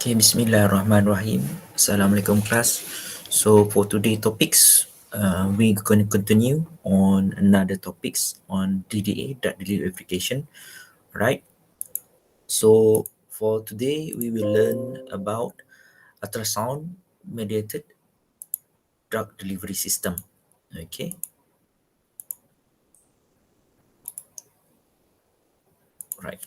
Okay, Bismillahirrahmanirrahim. Assalamualaikum class. So for today topics, we're going to continue on another topics on DDA, drug delivery verification, right? So for today, we will learn about ultrasound mediated drug delivery system. Okay, right.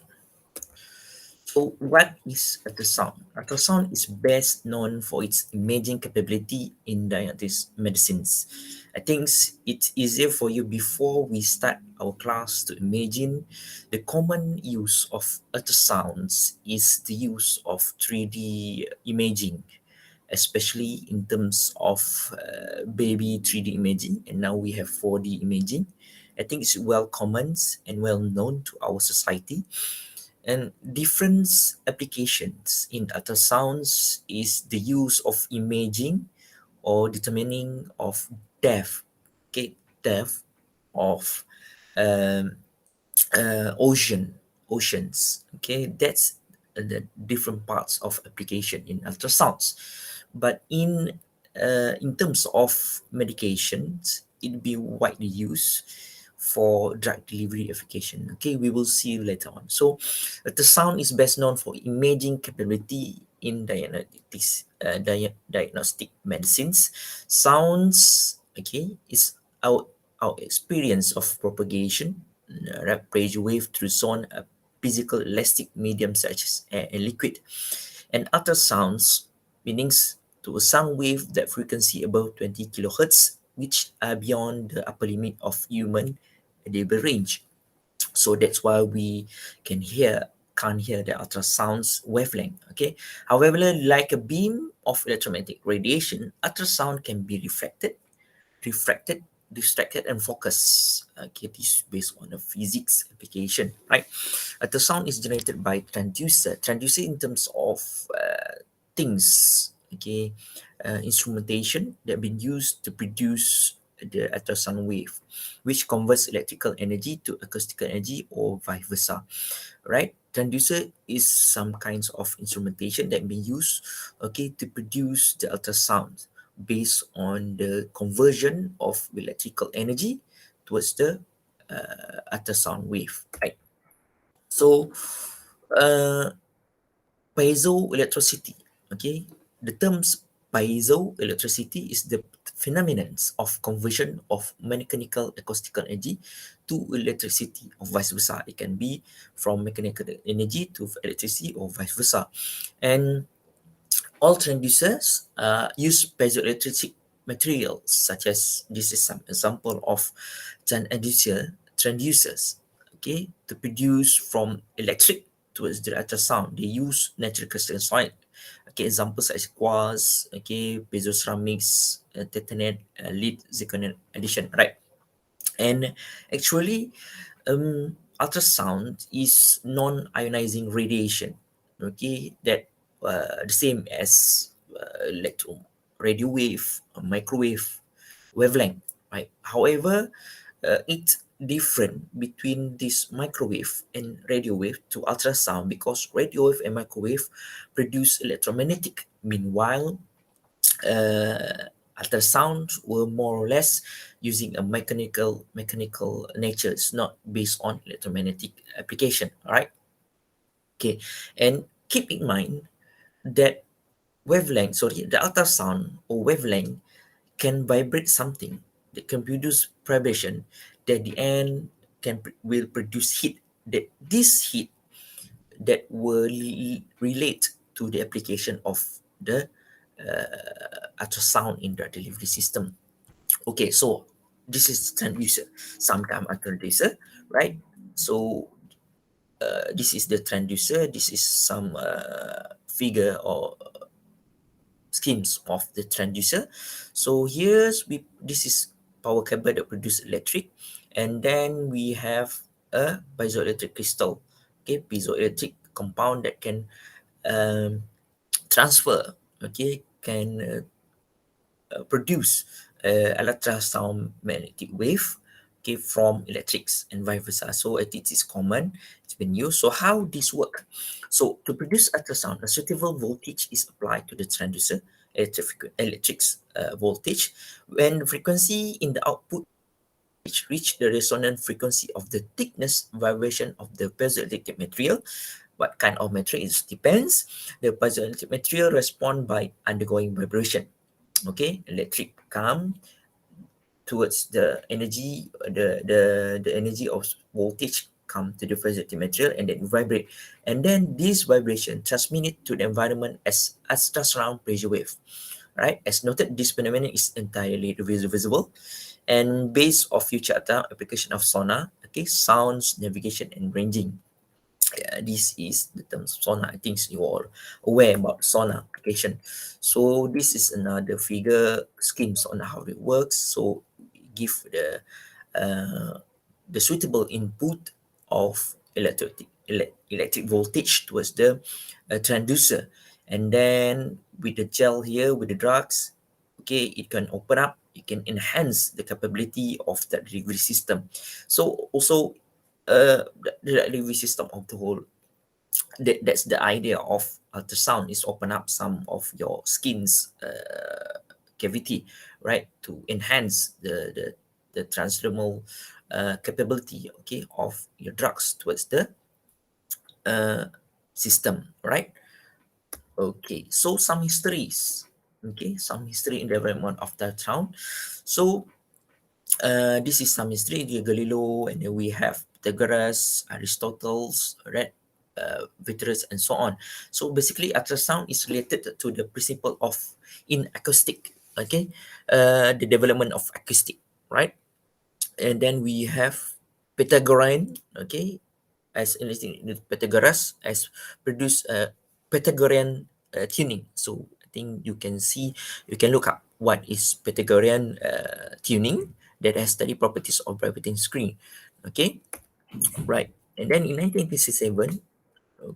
So, what is ultrasound? Ultrasound is best known for its imaging capability in diagnostic medicines. I think it's easier for you before we start our class to imagine the common use of ultrasounds is the use of 3D imaging, especially in terms of baby 3D imaging, and now we have 4D imaging. I think it's well common and well known to our society, and different applications in ultrasounds is the use of imaging or determining of depth, okay, depth of um, oceans. Okay, that's the different parts of application in ultrasounds. But in terms of medications, it be widely used for drug delivery application. Okay, we will see later on. So ultrasound is best known for imaging capability in diagnostic medicines. Sounds, okay, is our experience of propagation, pressure wave through sound, a physical elastic medium such as air and liquid, and ultrasounds meanings to a sound wave that frequency above 20 kilohertz, which are beyond the upper limit of human audible range. So that's why we can't hear the ultrasound's wavelength. Okay. However, like a beam of electromagnetic radiation, ultrasound can be refracted, distracted, and focused. Okay, this is based on a physics application, right? The sound is generated by transducer. Transducer in terms of things, okay, instrumentation that have been used to produce the ultrasound wave, which converts electrical energy to acoustical energy or vice versa, right? Transducer is some kinds of instrumentation that be used, okay, to produce the ultrasound based on the conversion of electrical energy towards the ultrasound wave, right? So, uh, piezoelectricity, okay, the terms piezoelectricity is the phenomenon of conversion of mechanical acoustical energy to electricity or vice versa. It can be from mechanical energy to electricity or vice versa. And all transducers use piezoelectric materials, such as this is some example of transducers, okay, to produce from electric towards the ultrasound. They use natural crystalline solid. Okay, examples such as quartz, okay, piezoceramics, titanate, lead, zirconium addition, right? And actually, ultrasound is non-ionizing radiation, okay, that the same as electro radio wave, microwave wavelength, right? However, it's different between this microwave and radio wave to ultrasound, because radio wave and microwave produce electromagnetic. Meanwhile, ultrasounds were more or less using a mechanical nature. It's not based on electromagnetic application. All right. Okay. And keep in mind that the ultrasound or wavelength can vibrate something that can produce vibration, that the end will produce heat. That this heat that will relate to the application of the ultrasound in the delivery system. Okay, so this is transducer, sometime transducer, right? So this is the transducer. This is some figure or schemes of the transducer. So this is power cable that produce electric, and then we have a piezoelectric crystal, okay, piezoelectric compound that can um, transfer, okay, can produce ultrasound magnetic wave, okay, from electrics and vice versa. So it is common, it's been used. So how this work? So to produce ultrasound, a suitable voltage is applied to the transducer, electrics voltage. When the frequency in the output reach the resonant frequency of the thickness vibration of the piezoelectric material. What kind of material? It depends. The piezoelectric material respond by undergoing vibration. Okay, electric come towards the energy, the energy of voltage come to the piezoelectric material and then vibrate. And then this vibration transmitted to the environment as ultrasound pressure wave. Right? As noted, this phenomenon is entirely visible and based of future application of sonar, okay, sounds, navigation, and ranging. This is the term sonar. I think you are aware about sonar application. So this is another figure schemes on how it works. So give uh, the suitable input of electric voltage towards the transducer, and then with the gel here with the drugs, okay, it can open up, it can enhance the capability of the delivery system. So also the delivery system of the whole, that's the idea of ultrasound, is open up some of your skin's cavity, right, to enhance the transdermal capability, okay, of your drugs towards the uh, system, right? Okay, so some histories, okay, some history in development of ultrasound. So this is some history, the Galileo, and then we have Pythagoras, Aristotle's, right? Vitruvius, and so on. So basically, ultrasound is related to the principle of in acoustic, okay, the development of acoustic, right? And then we have Pythagorean, okay, as anything Pythagoras as produce a Pythagorean tuning. So I think you can see, you can look up what is Pythagorean tuning that has study properties of vibrating screen. Okay, right. And then in 1957,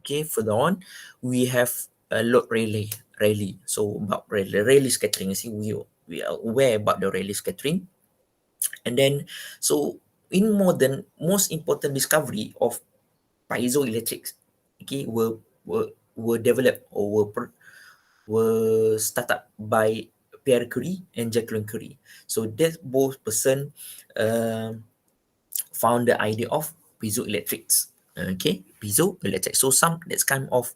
okay, further on, we have a load Rayleigh. So about Rayleigh scattering, you see, we are aware about the Rayleigh scattering. And then, so in modern, most important discovery of piezoelectrics, okay, were developed or were started by Pierre Curie and Jacqueline Curie. So that both person um found the idea of piezoelectrics. Okay, piezoelectric. So some that's kind of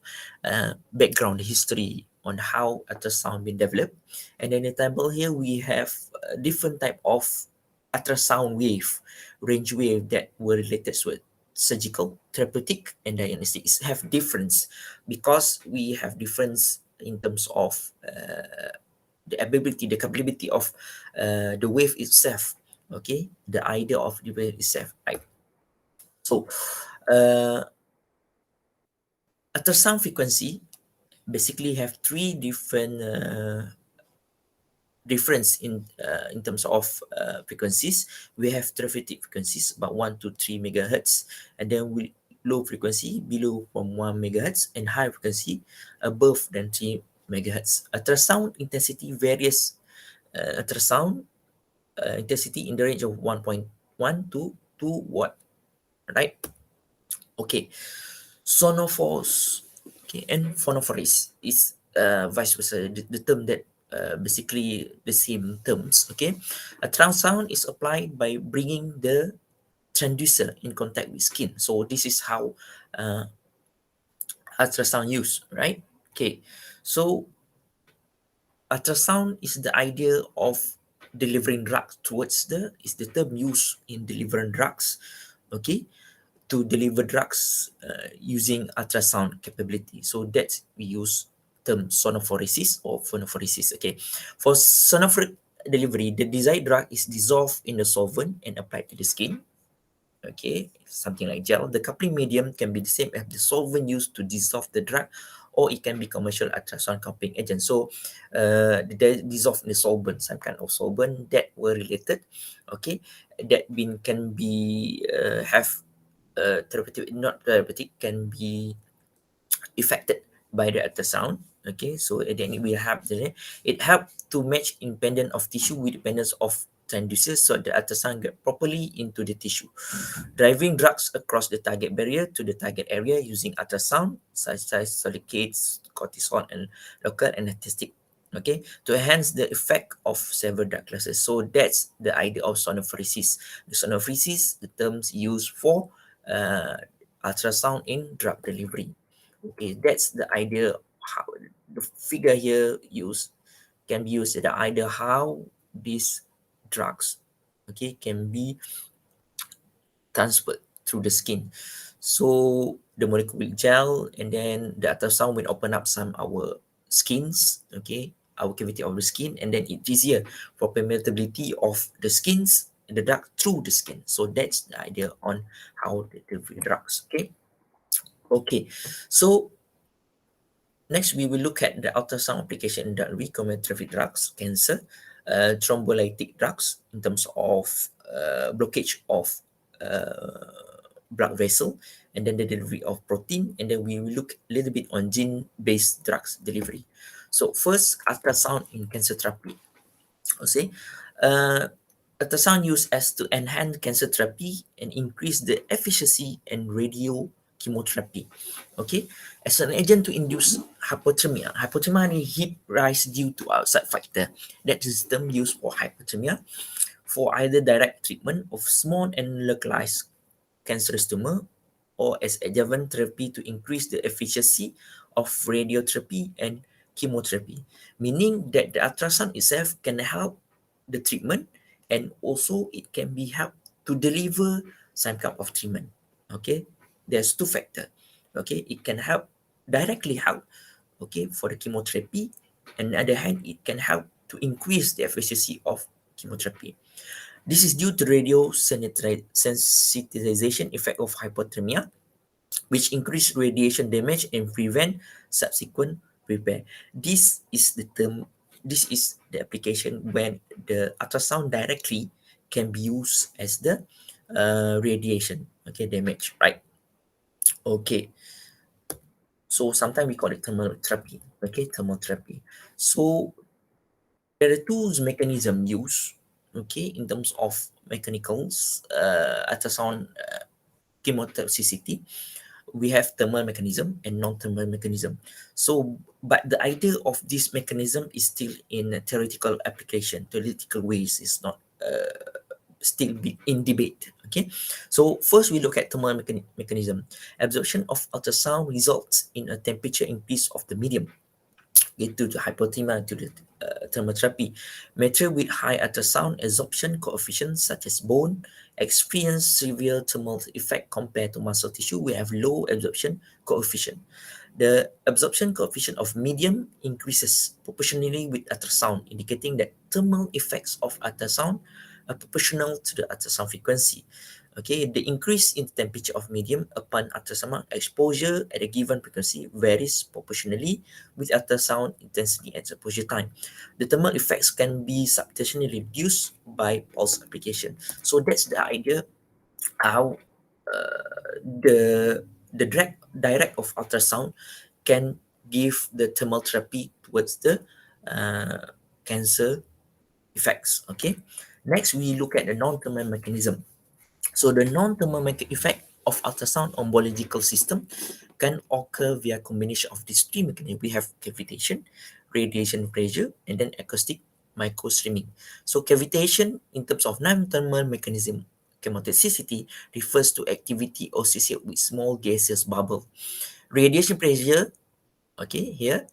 background history on how ultrasound been developed. And then the table here we have different type of ultrasound wave, range wave that were related with surgical, therapeutic, and diagnostics have difference because we have difference in terms of the ability, the capability of the wave itself. Okay, the idea of the wave itself, right? So, uh, ultrasound frequency basically have three different difference in terms of frequencies. We have therapeutic frequencies about 1 to 3 megahertz, and then we low frequency below from 1 megahertz, and high frequency above than 3 megahertz. Ultrasound intensity varies. Ultrasound intensity in the range of 1.1 to 2 watt, right? Okay, sonophores, okay, and phonophores is vice versa, the term that basically the same terms, okay. A ultrasound is applied by bringing the transducer in contact with skin. So this is how uh, ultrasound use, right? Okay, so ultrasound is the idea of delivering drugs towards the, is the term used in delivering drugs, okay, to deliver drugs using ultrasound capability. So that we use term sonophoresis or phonophoresis. Okay, for sonophoric delivery, the desired drug is dissolved in the solvent and applied to the skin. Okay, something like gel. The coupling medium can be the same as the solvent used to dissolve the drug, or it can be commercial ultrasound coupling agent. So, they dissolve in the solvent, some kind of solvent that were related. Okay, that been can be have therapeutic, not therapeutic, can be affected by the ultrasound. Okay, so then we have the, it help to match independent of tissue with dependence of transducer so the ultrasound get properly into the tissue, driving drugs across the target barrier to the target area using ultrasound, such as silicates, cortisone, and local anesthetic. Okay, to enhance the effect of several drug classes. So that's the idea of sonophoresis. The sonophoresis, the terms used for uh, ultrasound in drug delivery. Okay, that's the idea. How the figure here used can be used the idea how these drugs, okay, can be transferred through the skin. So the molecular gel and then the ultrasound will open up some our skins, okay, our cavity of the skin, and then it's easier for permeability of the skins, the drug through the skin. So that's the idea on how they deliver drugs. Okay. Okay. So next, we will look at the ultrasound application in the recombinant drugs, cancer, thrombolytic drugs in terms of blockage of blood vessel, and then the delivery of protein, and then we will look a little bit on gene-based drugs delivery. So first, ultrasound in cancer therapy. Okay, uh, ultrasound used as to enhance cancer therapy and increase the efficiency and radio chemotherapy. Okay, as an agent to induce hypothermia. Hypothermia is heat rise due to outside factor. That is the term used for hypothermia for either direct treatment of small and localized cancerous tumor or as adjuvant therapy to increase the efficiency of radiotherapy and chemotherapy, meaning that the ultrasound itself can help the treatment and also it can be help to deliver some kind of treatment. Okay, there's two factors. Okay, it can help directly help, okay, for the chemotherapy, and on the other hand it can help to increase the efficiency of chemotherapy. This is due to radio sensitization effect of hypothermia, which increase radiation damage and prevent subsequent repair. This is the term, this is the application when the ultrasound directly can be used as the radiation, okay, damage, right? Okay, so sometimes we call it thermal therapy, okay, thermal therapy. So there are two mechanism used, okay, in terms of mechanicals, ultrasound chemotoxicity. We have thermal mechanism and non-thermal mechanism. So, but the idea of this mechanism is still in a theoretical application. Theoretical ways is not still be in debate. Okay, so first we look at thermal mechanism. Absorption of ultrasound results in a temperature increase of the medium due to hypothermia to the thermotherapy. Material with high ultrasound absorption coefficients such as bone experience severe thermal effect compared to muscle tissue. We have low absorption coefficient. The absorption coefficient of medium increases proportionally with ultrasound, indicating that thermal effects of ultrasound are proportional to the ultrasound frequency. Okay, the increase in temperature of medium upon ultrasound exposure at a given frequency varies proportionally with ultrasound intensity and exposure time. The thermal effects can be substantially reduced by pulse application. So that's the idea how the direct of ultrasound can give the thermal therapy towards the uh, cancer effects. Okay, next we look at the non-thermal mechanism. So the non-thermal effect of ultrasound on biological system can occur via combination of these three mechanisms. We have cavitation, radiation pressure, and then acoustic microstreaming. So cavitation in terms of non-thermal mechanism, chemotoxicity refers to activity associated with small gaseous bubble. Radiation pressure, okay, here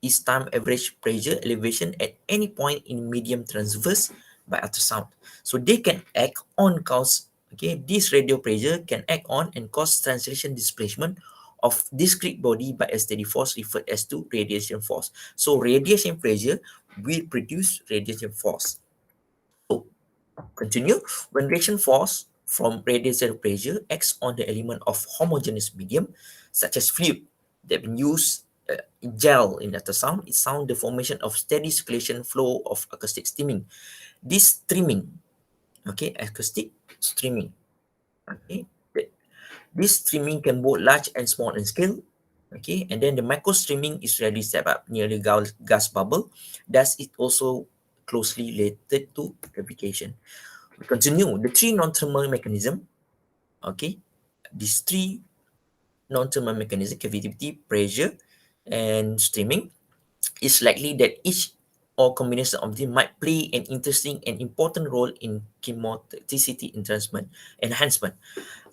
is time average pressure elevation at any point in medium transverse by ultrasound. So they can act on cause, okay, this radio pressure can act on and cause translation displacement of discrete body by a steady force referred as to radiation force. So radiation pressure will produce radiation force. So continue. When radiation force from radiation pressure acts on the element of homogeneous medium, such as fluid that been used gel in ultrasound, it sound the formation of steady circulation flow of acoustic streaming. This streaming, okay, acoustic streaming, okay, this streaming can both large and small in scale, okay, and then the micro streaming is rarely set up near the gas bubble. Thus, it also closely related to replication. We continue the three non-thermal mechanism. Okay, these three non-thermal mechanism, cavity, pressure, and streaming, it's likely that each or combination of them might play an interesting and important role in chemotoxicity enhancement.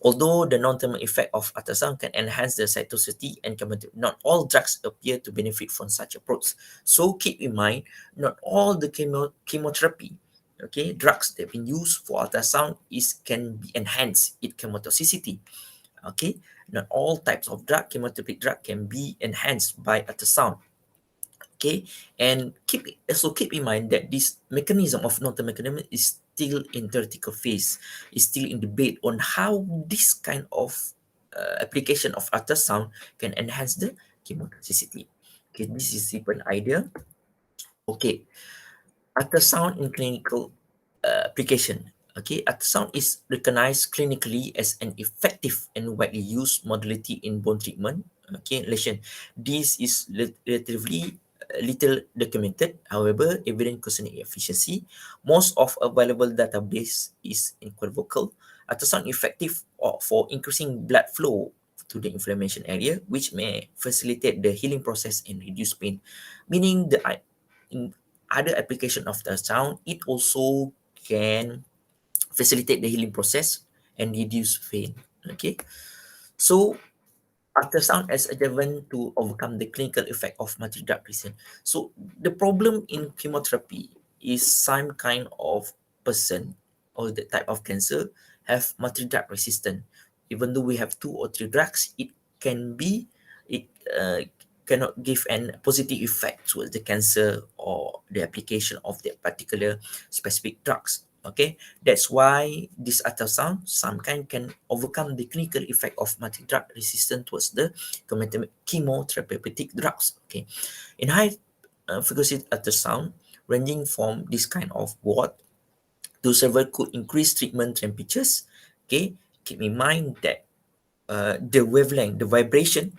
Although the non-thermal effect of ultrasound can enhance the cytotoxicity and chemotherapy, not all drugs appear to benefit from such approach. So keep in mind, not all the chemotherapy, okay, drugs that have been used for ultrasound can be enhanced its chemotoxicity. Okay, not all types of chemotherapy drug can be enhanced by ultrasound. Okay, and keep in mind that this mechanism of non mechanism is still in theoretical phase, is still in debate on how this kind of application of ultrasound can enhance the chemotoxicity. Okay, this is simple idea. Okay, ultrasound in clinical application. Okay, ultrasound is recognized clinically as an effective and widely used modality in bone treatment. Okay, lesion. This is relatively little documented. However, evidence concerning efficiency. Most of available database is equivocal. Ultrasound effective for increasing blood flow to the inflammation area, which may facilitate the healing process and reduce pain. Meaning in other application of the sound, it also can facilitate the healing process and reduce pain. Okay, so ultrasound as adjuvant to overcome the clinical effect of multi-drug resistance. So the problem in chemotherapy is some kind of person or the type of cancer have multi-drug resistance. Even though we have two or three drugs, it cannot give an positive effect towards the cancer or the application of that particular specific drugs. Okay, that's why this ultrasound some kind can overcome the clinical effect of multi-drug resistance towards the chemotherapeutic drugs. Okay, in high frequency ultrasound, ranging from this kind of ward to several could increase treatment temperatures. Okay, keep in mind that the wavelength, the vibration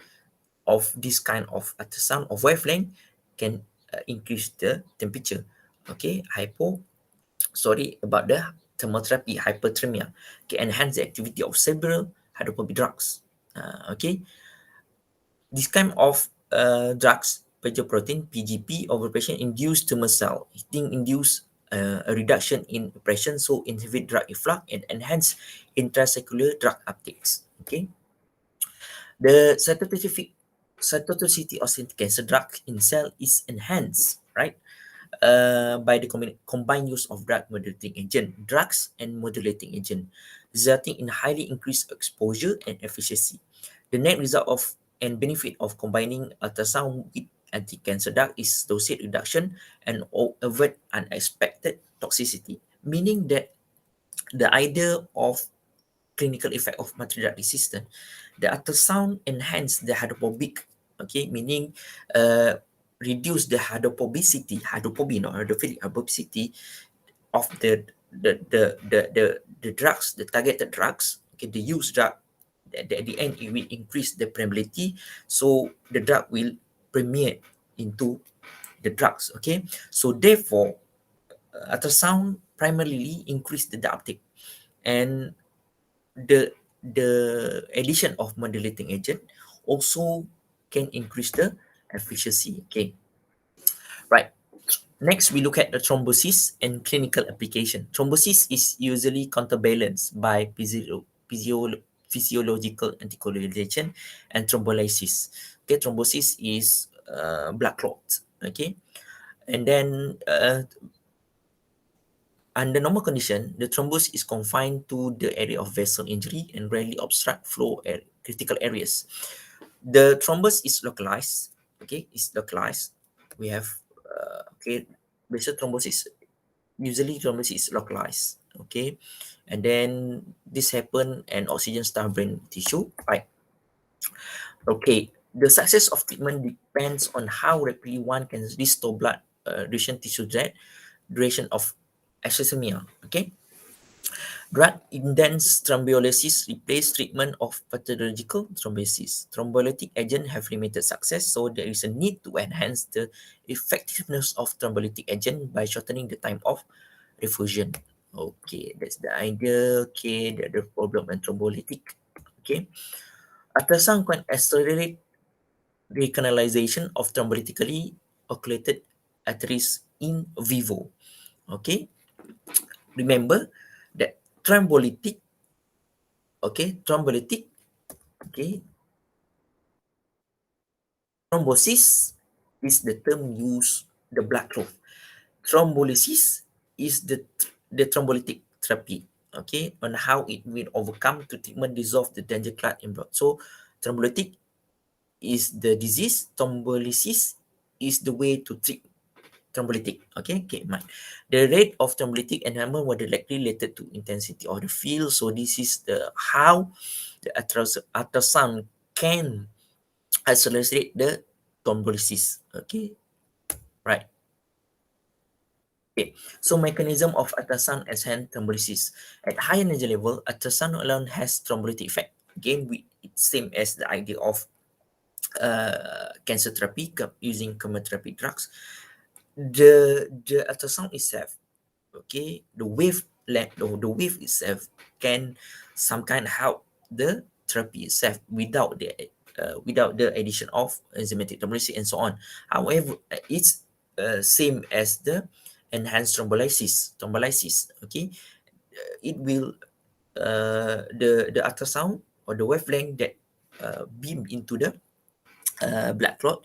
of this kind of ultrasound of wavelength can increase the temperature. Okay, sorry about the thermotherapy, hyperthermia, can enhance the activity of several hydrophobic drugs. Okay, this kind of drugs, protein (PGP) overpression induce tumor cell heating, induce a reduction in pressure, so inhibit drug efflux and enhance intracellular drug uptakes. Okay, the cytotoxicity of cancer drug in cell is enhanced, right? By the combined use of drugs and modulating agent, resulting in highly increased exposure and efficiency. The net result of and benefit of combining ultrasound with anti-cancer drug is dosage reduction and avoid unexpected toxicity, meaning that the idea of clinical effect of multi-drug resistance, the ultrasound enhance the hydrophobic, okay, meaning uh, reduce the hydrophobicity, not hydrophilic, hydrophobicity of the drugs, the targeted drugs, okay, the used drug. At the end, it will increase the permeability, so the drug will permeate into the drugs. Okay, so therefore, ultrasound primarily increase the uptake, and the addition of modulating agent also can increase the efficiency. Okay, right. Next, we look at the thrombosis and clinical application. Thrombosis is usually counterbalanced by physiological anticoagulation and thrombolysis. Okay, thrombosis is blood clot. Okay, and then under normal condition, the thrombus is confined to the area of vessel injury and rarely obstruct flow at critical areas. The thrombus is localized. Okay, is localized. We have okay, vessel thrombosis. Usually, thrombosis is localized. Okay, and then this happen and oxygen starve brain tissue. Right. Okay, the success of treatment depends on how rapidly one can restore blood, duration tissue drag, duration of asthenia. Okay, Drug-induced thrombolysis replace treatment of pathological thrombosis. Thrombolytic agents have limited success, so there is a need to enhance the effectiveness of thrombolytic agent by shortening the time of refusion. Okay, that's the idea. Okay, the problem and thrombolytic. Okay, ultrasound can accelerate recanalization of thrombolytically occluded arteries in vivo. Okay, remember that thrombolytic, thrombolytic, okay, thrombosis is the term used the blood clot. Thrombolysis is the thrombolytic therapy, okay, on how it will overcome to treatment dissolve the danger clot in blood. So thrombolytic is the disease, thrombolysis is the way to treat thrombolytic. Okay, okay, mind. The rate of thrombolytic enhancement was directly related to intensity of the field. So this is the how the ultrasound can accelerate the thrombolysis. Okay, right. Okay, so mechanism of ultrasound enhance thrombolysis. At high energy level, ultrasound alone has thrombolytic effect. Again, it's same as the idea of cancer therapy using chemotherapy drugs. The ultrasound itself, okay, the wave length, the wave itself can some kind help the therapy itself without the addition of enzymatic thrombolysis and so on. However, it's same as the enhanced thrombolysis. Okay, it will the ultrasound or the wavelength that beam into the blood clot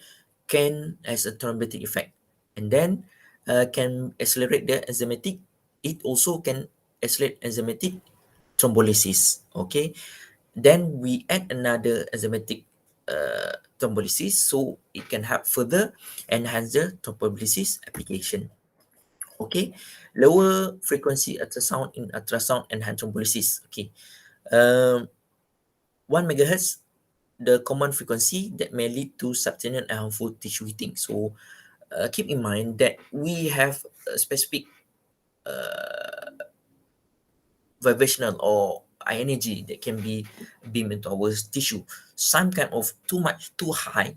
can has a thrombotic effect, and then can accelerate the enzymatic. It also can accelerate enzymatic thrombolysis. Okay, then we add another enzymatic thrombolysis, so it can help further enhance the thrombolysis application. Okay, lower frequency ultrasound in ultrasound enhanced thrombolysis. Okay, um, 1 megahertz, the common frequency that may lead to substantial and harmful tissue heating. So keep in mind that we have a specific vibrational or energy that can be beamed into our tissue. Some kind of too high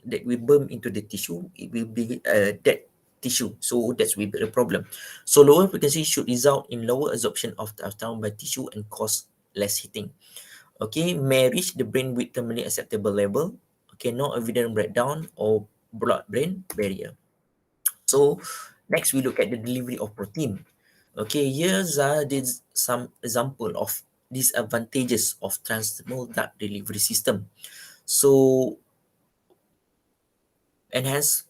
that we burn into the tissue, it will be dead tissue. So that's will be the problem. So lower frequency should result in lower absorption of the ultrasound by tissue and cause less heating. Okay, may reach the brain with terminally acceptable level. Okay, no evident breakdown or blood-brain barrier. So next we look at the delivery of protein. Okay, here's some example of disadvantages of transdermal drug delivery system. So enhance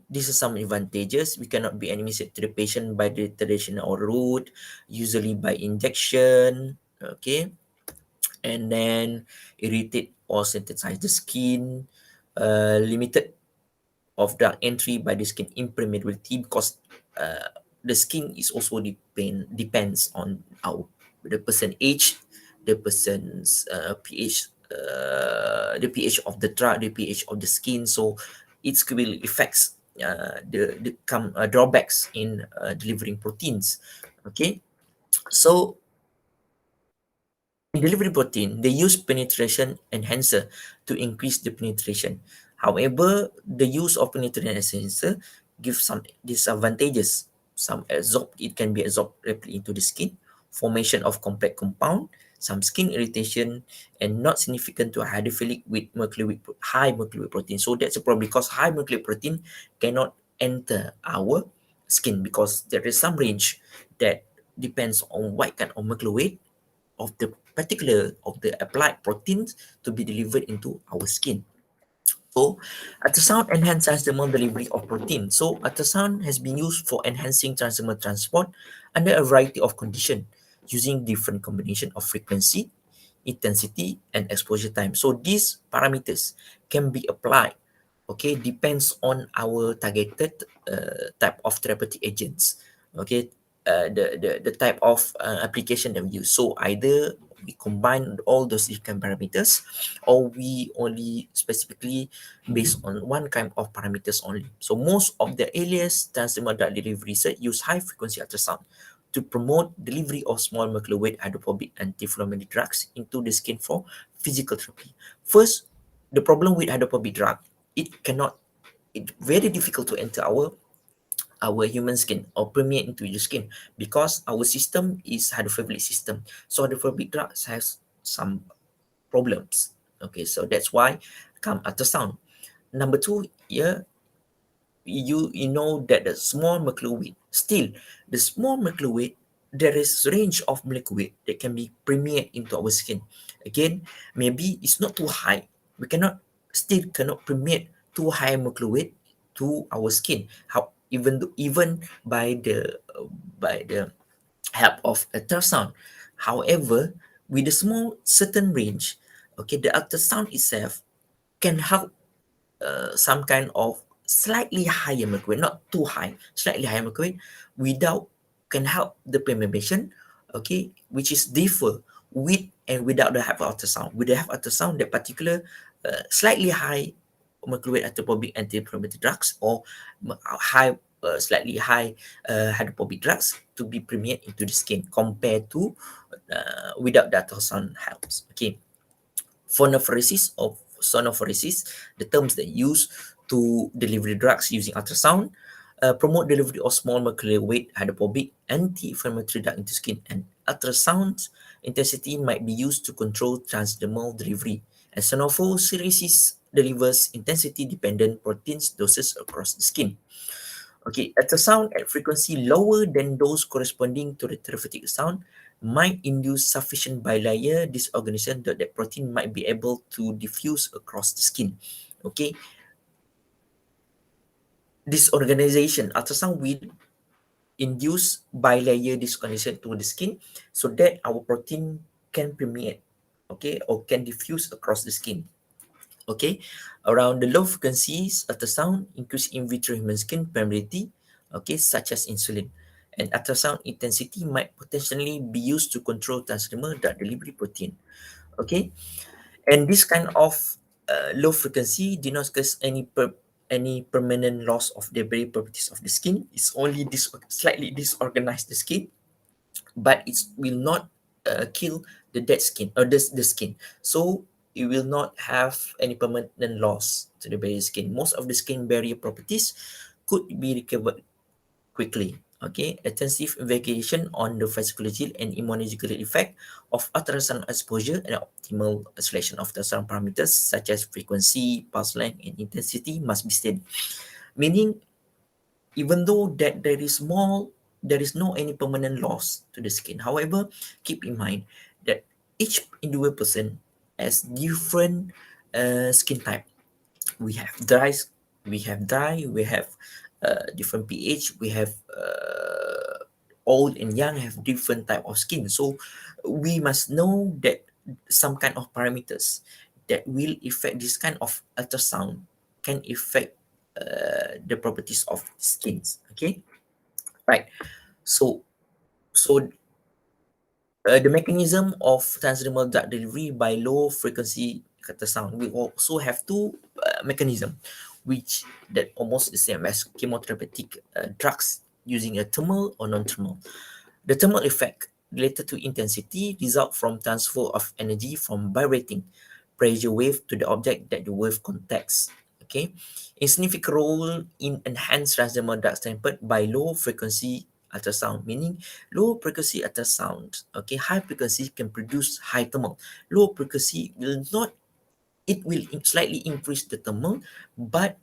this is some advantages. We cannot be administered to the patient by the traditional route, usually by injection. Okay, and then irritate or sensitize the skin, limited of drug entry by the skin impermeability, because the skin is also depends on our the person age, the person's pH, the pH of the drug, the pH of the skin. So it will affects the drawbacks in delivering proteins. Okay, so in delivery protein, they use penetration enhancer to increase the penetration. However, the use of penetration enhancer gives some disadvantages. Some absorb, it can be absorbed rapidly into the skin, formation of complex compound, some skin irritation, and not significant to hydrophilic with high molecular weight protein. So that's a problem because high molecular weight protein cannot enter our skin because there is some range that depends on what kind of molecular weight of the particular of the applied proteins to be delivered into our skin. So, ultrasound enhances transdermal delivery of protein. So, ultrasound has been used for enhancing transdermal transport under a variety of conditions using different combination of frequency, intensity, and exposure time. So, these parameters can be applied, okay, depends on our targeted type of therapeutic agents, okay, the type of application that we use. So, either we combine all those different parameters or we only specifically based on one kind of parameters only. So most of the alias transdermal drug delivery research use high frequency ultrasound to promote delivery of small molecular weight hydrophobic anti-inflammatory drugs into the skin for physical therapy. First, the problem with hydrophobic drug, it cannot, it very difficult to enter our human skin or permeate into your skin because our system is hydrophobic system. So hydrophobic drugs has some problems. Okay, so that's why come ultrasound. Number two, yeah, you know that the small molecular weight, still the small molecular weight, there is range of molecular weight that can be permeate into our skin. Again, maybe it's not too high, we cannot, still cannot permeate too high molecular weight to our skin, how even though, even by the help of ultrasound. However, with a small certain range, okay, the ultrasound itself can help some kind of slightly higher mercury, not too high, slightly higher mercury, without, can help the permeation, okay, which is differ with and without the help of ultrasound. With the help of ultrasound, that particular slightly high mercury hydrophobic anti-inflammatory drugs or high, slightly high hydrophobic drugs to be permeate into the skin compared to without the ultrasound helps. Okay, phonophoresis or sonophoresis, the terms that use to deliver drugs using ultrasound, promote delivery of small molecular weight hydrophobic anti-inflammatory drug into skin, and ultrasound intensity might be used to control transdermal delivery. And sonophoresis delivers intensity-dependent proteins doses across the skin. Okay, ultrasound at frequency lower than those corresponding to the therapeutic sound might induce sufficient bilayer disorganization that protein might be able to diffuse across the skin. Okay, disorganization, ultrasound will induce bilayer disorganization to the skin so that our protein can permeate, okay, or can diffuse across the skin. Okay, around the low frequencies ultrasound increase in vitro human skin permeability, okay, such as insulin, and ultrasound intensity might potentially be used to control transdermal drug delivery protein. Okay, and this kind of low frequency did not cause any permanent loss of the very properties of the skin. It's only slightly disorganized the skin, but it will not kill the dead skin or the skin. So it will not have any permanent loss to the barrier skin. Most of the skin barrier properties could be recovered quickly. Okay, intensive investigation on the physiological and immunological effect of ultrasound exposure and optimal selection of the sound parameters such as frequency, pulse length, and intensity must be studied. Meaning, even though that there is no any permanent loss to the skin. However, keep in mind that each individual person has different skin type. We have dry, we have different pH, we have old and young have different type of skin. So we must know that some kind of parameters that will affect this kind of ultrasound can affect the properties of skins. Okay, right. So so the mechanism of transdermal drug delivery by low frequency ultrasound, we also have two mechanism, which that almost the same as chemotherapeutic drugs using a thermal or non-thermal. The thermal effect related to intensity result from transfer of energy from vibrating pressure wave to the object that the wave contacts. Okay, a significant role in enhanced transdermal drug tempered by low frequency ultrasound, meaning low frequency ultrasound. Okay, high frequency can produce high thermal. Low frequency will not. It will slightly increase the thermal, but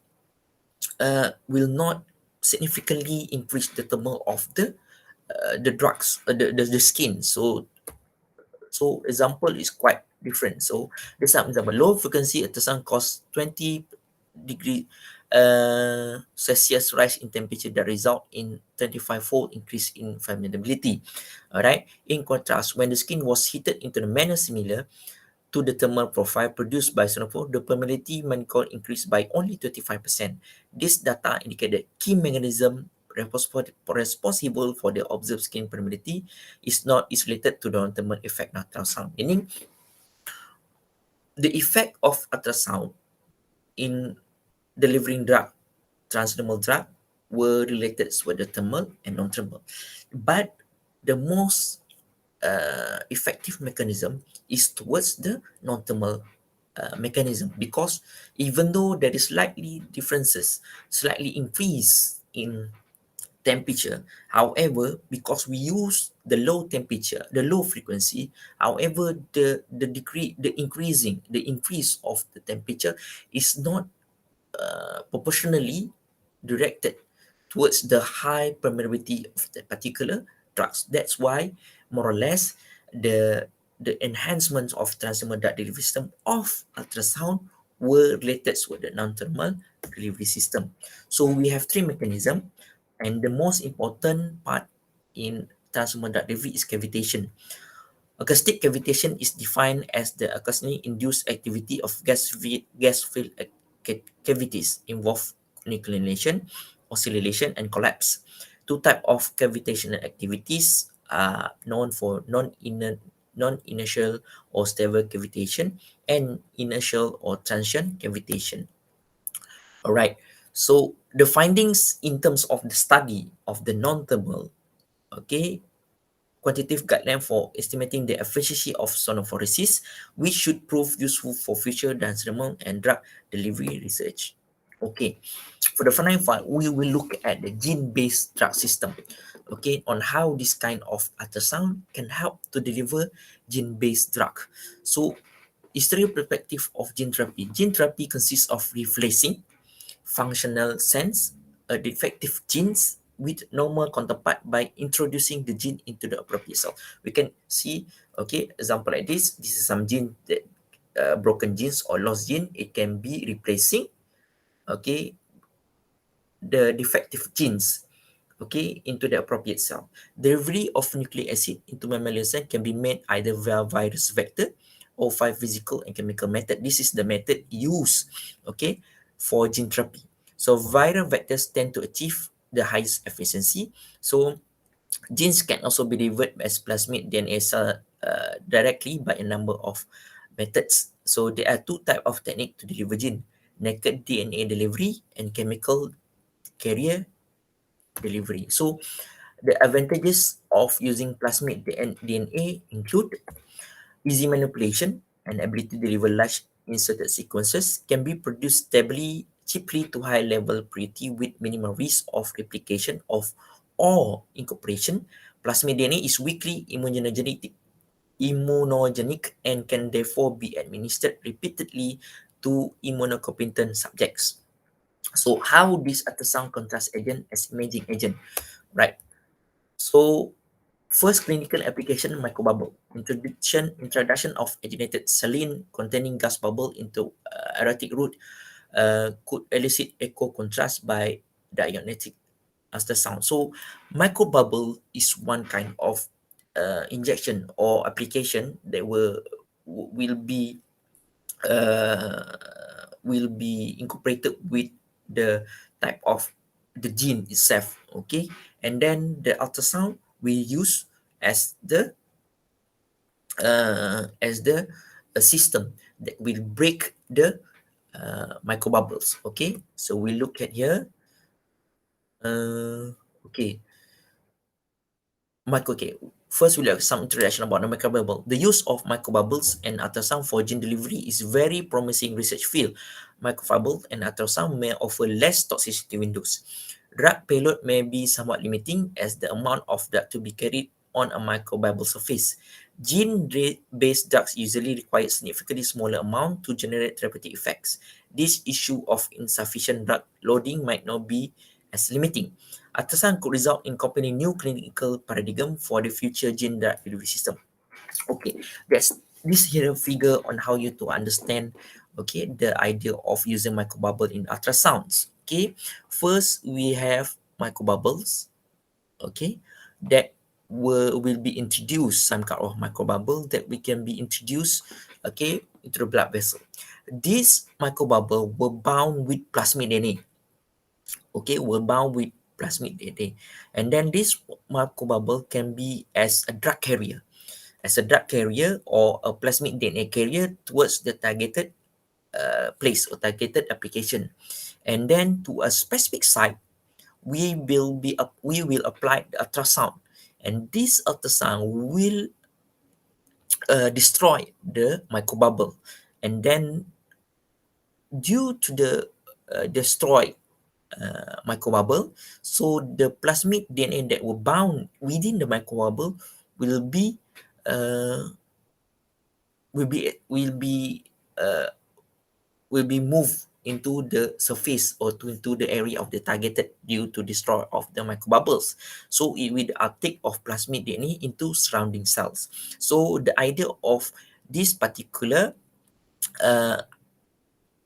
will not significantly increase the thermal of the drugs, the skin. So example is quite different. So this example, low frequency ultrasound cause 20 degree Celsius rise in temperature that result in 25-fold increase in flammability. All right. In contrast, when the skin was heated into the manner similar to the thermal profile produced by Sonopore, the permeability molecule increased by only 25%. This data indicate that key mechanism responsible for the observed skin permeability is related to the non-thermal effect of ultrasound. Meaning, the effect of ultrasound in delivering drug, transdermal drug, were related with the thermal and non-thermal. But the most effective mechanism is towards the non-thermal mechanism, because even though there is slightly differences, slightly increase in temperature, however, because we use the low temperature, the low frequency, however, the increase of the temperature is not proportionally directed towards the high permeability of the particular drugs. That's why, more or less, the enhancements of transdermal drug delivery system of ultrasound were related with the non-thermal delivery system. So we have three mechanisms, and the most important part in transdermal drug delivery is cavitation. Acoustic cavitation is defined as the acoustically induced activity of gas-filled cavities involve nucleation, oscillation, and collapse. Two types of cavitational activities are known for non-inertial or stable cavitation and inertial or transient cavitation. All right. So the findings in terms of the study of the non-thermal, okay, quantitative guideline for estimating the efficiency of sonophoresis, which should prove useful for future transdermal and drug delivery research. Okay, for the final part, we will look at the gene-based drug system. Okay, on how this kind of ultrasound can help to deliver gene-based drug. So, historical perspective of gene therapy. Gene therapy consists of replacing functional sense a defective genes with normal counterpart by introducing the gene into the appropriate cell. We can see, okay, example like this. This is some gene that broken genes or lost gene. It can be replacing, okay, the defective genes, okay, into the appropriate cell. Delivery of nucleic acid into mammalian cell can be made either via virus vector or via physical and chemical method. This is the method used, okay, for gene therapy. So viral vectors tend to achieve the highest efficiency. So genes can also be delivered as plasmid DNA cell directly by a number of methods. So there are two types of technique to deliver gene: naked DNA delivery and chemical carrier delivery. So the advantages of using plasmid DNA include easy manipulation and ability to deliver large inserted sequences, can be produced stably, cheaply to high level purity with minimal risk of replication of or incorporation. Plasmid DNA is weakly immunogenic and can therefore be administered repeatedly to immunocompetent subjects. So how this ultrasound contrast agent as imaging agent, right? So first clinical application, microbubble. Introduction of agitated saline containing gas bubble into aortic root could elicit echo contrast by diagnostic ultrasound. So microbubble is one kind of injection or application that will be incorporated with the type of the gene itself, okay, and then the ultrasound we use as the system that will break the microbubbles. Okay, so we look at here. Okay, okay. First, we'll have some introduction about the microbubble. The use of microbubbles and ultrasound for gene delivery is very promising research field. Microbubble and ultrasound may offer less toxicity windows. Drug payload may be somewhat limiting as the amount of drug to be carried on a microbubble surface. Gene-based drugs usually require significantly smaller amount to generate therapeutic effects. This issue of insufficient drug loading might not be as limiting. Ultrasound could result in company new clinical paradigm for the future gene drug delivery system. Okay, that's this here figure on how you to understand, okay, the idea of using microbubble in ultrasounds. Okay, first we have microbubbles, okay, that will be introduced, some kind of microbubble that we can be introduced, okay, into the blood vessel. This microbubble were bound with plasmid DNA, okay, were bound with plasmid DNA, and then this microbubble can be as a drug carrier, or a plasmid DNA carrier towards the targeted place or targeted application, and then to a specific site we will apply the ultrasound and this ultrasound will destroy the microbubble, and then due to the destroyed microbubble, so the plasmid DNA that were bound within the microbubble will be uh, will be uh, will be moved into the surface or into the area of the targeted due to destroy of the microbubbles. So it will uptake of plasmid DNA into surrounding cells. So the idea of this particular uh,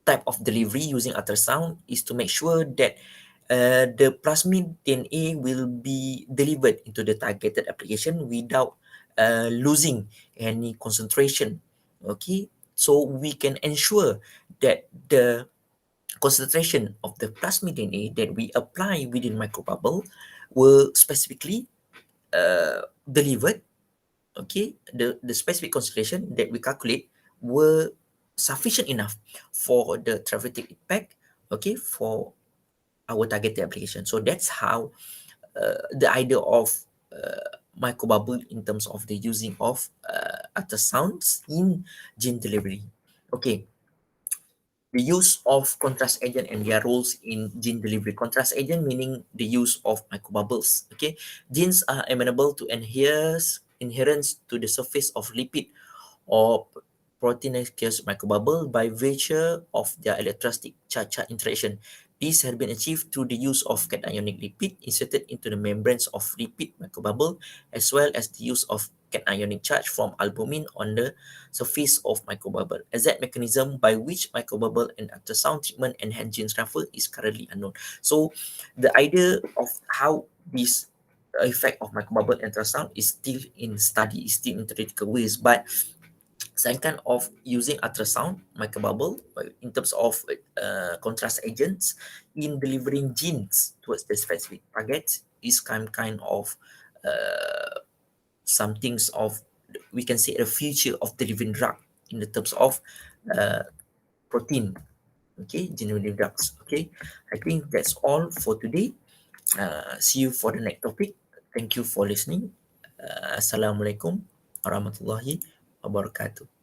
type of delivery using ultrasound is to make sure that the plasmid DNA will be delivered into the targeted application without losing any concentration. Okay, so we can ensure that the concentration of the plasmid DNA that we apply within microbubble will specifically delivered. Okay, the specific concentration that we calculate were sufficient enough for the therapeutic impact, okay, for our targeted application. So that's how the idea of microbubble in terms of the using of ultrasounds in gene delivery. Okay, the use of contrast agent and their roles in gene delivery. Contrast agent meaning the use of microbubbles. Okay, genes are amenable to adherence to the surface of lipid or proteinaceous microbubble by virtue of their electrostatic charge interaction. This has been achieved through the use of cationic lipid inserted into the membranes of lipid microbubble, as well as the use of cationic charge from albumin on the surface of microbubble. Exact mechanism by which microbubble and ultrasound treatment enhance gene transfer is currently unknown. So the idea of how this effect of microbubble and ultrasound is still in study, is still in theoretical ways, but some kind of using ultrasound microbubble in terms of contrast agents in delivering genes towards the specific target is kind of uh, some things of, we can say, a future of delivering drug in the terms of uh, protein. Okay, generating drugs. Okay, I think that's all for today. See you for the next topic. Thank you for listening. Assalamualaikum warahmatullahi wabarakatuh.